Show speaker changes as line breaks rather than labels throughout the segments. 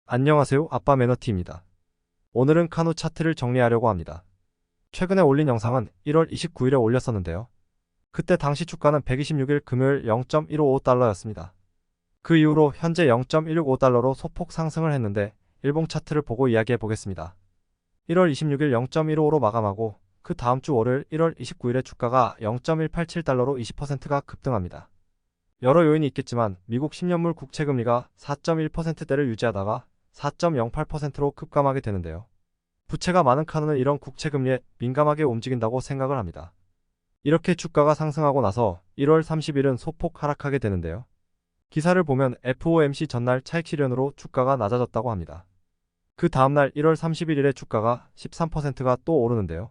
안녕하세요. 아빠 매너티입니다. 오늘은 카누 차트를 정리하려고 합니다. 최근에 올린 영상은 1월 29일에 올렸었는데요. 그때 당시 주가는 126일 금요일 0.155달러였습니다. 그 이후로 현재 0.165달러로 소폭 상승을 했는데 일봉 차트를 보고 이야기해 보겠습니다. 1월 26일 0.155로 마감하고 그 다음 주 월요일 1월 29일에 주가가 0.187달러로 20%가 급등합니다. 여러 요인이 있겠지만 미국 10년물 국채금리가 4.1%대를 유지하다가 4.08%로 급감하게 되는데요. 부채가 많은 카누는 이런 국채금리에 민감하게 움직인다고 생각을 합니다. 이렇게 주가가 상승하고 나서 1월 30일은 소폭 하락하게 되는데요. 기사를 보면 FOMC 전날 차익 실현으로 주가가 낮아졌다고 합니다. 그 다음날 1월 31일에 주가가 13%가 또 오르는데요.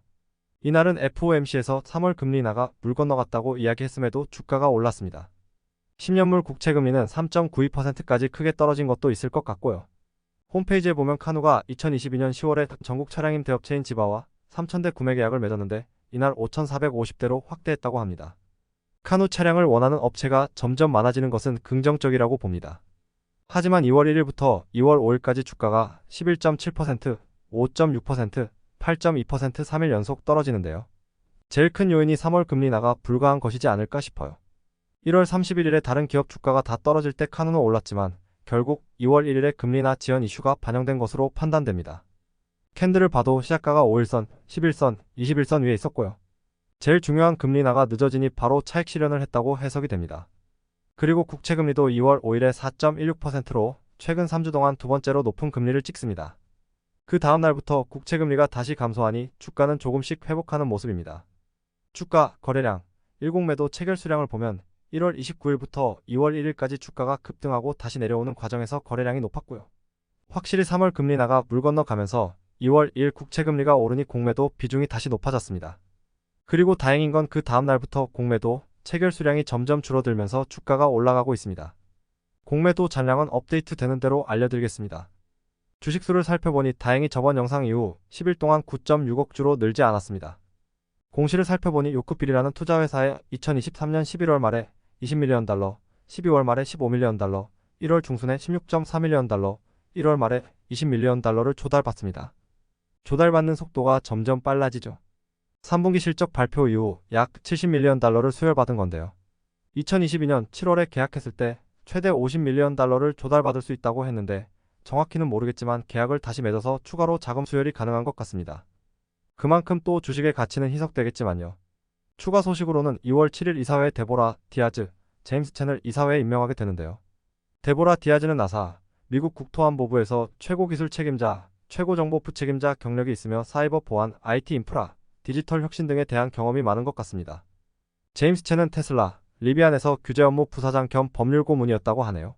이날은 FOMC에서 3월 금리 인하가 물 건너갔다고 이야기했음에도 주가가 올랐습니다. 10년물 국채금리는 3.92%까지 크게 떨어진 것도 있을 것 같고요. 홈페이지에 보면 카누가 2022년 10월에 전국 차량임 대업체인 지바와 3,000대 구매 계약을 맺었는데 이날 5,450대로 확대했다고 합니다. 카누 차량을 원하는 업체가 점점 많아지는 것은 긍정적이라고 봅니다. 하지만 2월 1일부터 2월 5일까지 주가가 11.7%, 5.6%, 8.2% 3일 연속 떨어지는데요. 제일 큰 요인이 3월 금리 인하가 불가한 것이지 않을까 싶어요. 1월 31일에 다른 기업 주가가 다 떨어질 때 카누는 올랐지만 결국 2월 1일에 금리 인하 지연 이슈가 반영된 것으로 판단됩니다. 캔들을 봐도 시작가가 5일선, 11선, 21선 위에 있었고요. 제일 중요한 금리 인하가 늦어지니 바로 차익 실현을 했다고 해석이 됩니다. 그리고 국채금리도 2월 5일에 4.16%로 최근 3주 동안 두 번째로 높은 금리를 찍습니다. 그 다음 날부터 국채금리가 다시 감소하니 주가는 조금씩 회복하는 모습입니다. 주가, 거래량, 일공매도 체결 수량을 보면 1월 29일부터 2월 1일까지 주가가 급등하고 다시 내려오는 과정에서 거래량이 높았고요. 확실히 3월 금리 인하가 물 건너가면서 2월 2일 국채금리가 오르니 공매도 비중이 다시 높아졌습니다. 그리고 다행인 건 그 다음 날부터 공매도 체결 수량이 점점 줄어들면서 주가가 올라가고 있습니다. 공매도 잔량은 업데이트 되는 대로 알려드리겠습니다. 주식수를 살펴보니 다행히 저번 영상 이후 10일 동안 9.6억 주로 늘지 않았습니다. 공시를 살펴보니 요크빌이라는 투자회사에 2023년 11월 말에 20밀리언 달러, 12월 말에 15밀리언 달러, 1월 중순에 16.4밀리언 달러, 1월 말에 20밀리언 달러를 조달받습니다. 조달받는 속도가 점점 빨라지죠. 3분기 실적 발표 이후 약 70밀리언 달러를 수혈받은 건데요. 2022년 7월에 계약했을 때 최대 50밀리언 달러를 조달받을 수 있다고 했는데 정확히는 모르겠지만 계약을 다시 맺어서 추가로 자금 수혈이 가능한 것 같습니다. 그만큼 또 주식의 가치는 희석되겠지만요. 추가 소식으로는 2월 7일 이사회에 데보라 디아즈, 제임스 첸을 이사회에 임명하게 되는데요. 데보라 디아즈는 나사, 미국 국토안보부에서 최고 기술 책임자, 최고 정보 부책임자 경력이 있으며 사이버 보안, IT 인프라, 디지털 혁신 등에 대한 경험이 많은 것 같습니다. 제임스 첸은 테슬라, 리비안에서 규제 업무 부사장 겸 법률 고문이었다고 하네요.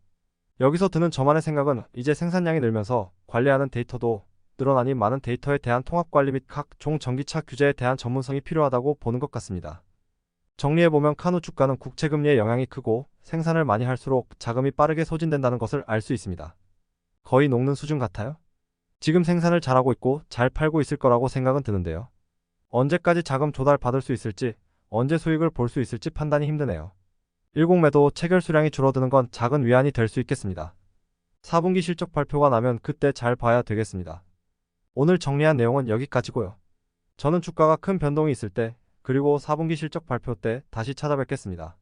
여기서 드는 저만의 생각은 이제 생산량이 늘면서 관리하는 데이터도 늘어나니 많은 데이터에 대한 통합 관리 및 각종 전기차 규제에 대한 전문성이 필요하다고 보는 것 같습니다. 정리해보면 카누 주가는 국채금리의 영향이 크고 생산을 많이 할수록 자금이 빠르게 소진된다는 것을 알 수 있습니다. 거의 녹는 수준 같아요? 지금 생산을 잘하고 있고 잘 팔고 있을 거라고 생각은 드는데요. 언제까지 자금 조달 받을 수 있을지, 언제 수익을 볼 수 있을지 판단이 힘드네요. 일공매도 체결 수량이 줄어드는 건 작은 위안이 될 수 있겠습니다. 4분기 실적 발표가 나면 그때 잘 봐야 되겠습니다. 오늘 정리한 내용은 여기까지고요. 저는 주가가 큰 변동이 있을 때, 그리고 4분기 실적 발표 때 다시 찾아뵙겠습니다.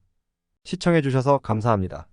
시청해주셔서 감사합니다.